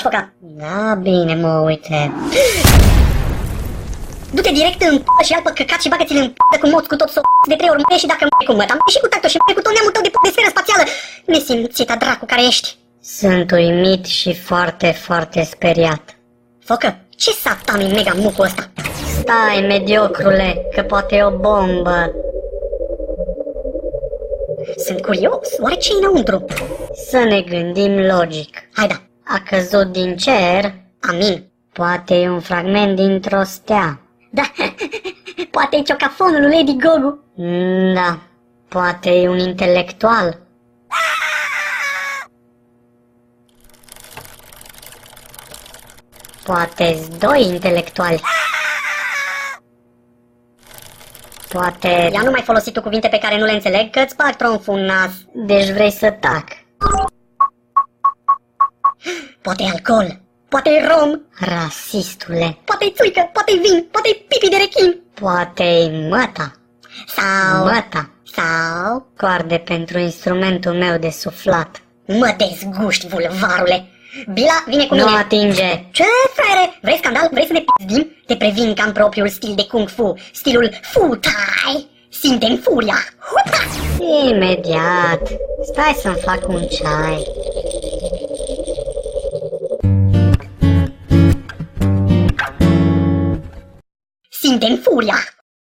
faci foca? Da, bine, mă, uite. Du-te direct în p***ă și ia-l pe căcat și bagă-ți-l în p***ă cu moți cu tot s-o de 3 ori și dacă m***i cu măta, m***i și cu tactul și m***i cu tot neamul tău de sferă spațială. Nesimțita dracu care ești. Sunt uimit și foarte, foarte speriat. Focă, ce satani mega mucul ăsta? Stai, mediocrule, că poate e o bombă. Sunt curios, oare ce-i înăuntru? Să ne gândim logic. Hai da, A căzut din cer? amin. Poate e un fragment dintr-o stea. Da, poate e ciocafonul lui Lady Gogu. Da, poate e un intelectual. Poate-s doi intelectuali. Poate... Ia nu mai folosi tu cuvinte pe care nu le înțeleg, că-ți bag tronful în nas. Deci vrei să tac. Poate e alcool, poate e rom, Rasistule. poate e țuică, poate e vin, poate e pipi de rechin. Poate-i măta. Sau... Măta. Sau... Coarde pentru instrumentul meu de suflat. Mă dezguști, vulvarule. Bila, vine cu Nu mine. atinge. Ce, frere? Vrei scandal? Vrei să ne pizdim? Te previn că am propriul stil de Kung Fu, stilul Fu Tai. Simte-mi furia. Hupa! Imediat. Stai să-mi fac un ceai. Simte-mi furia.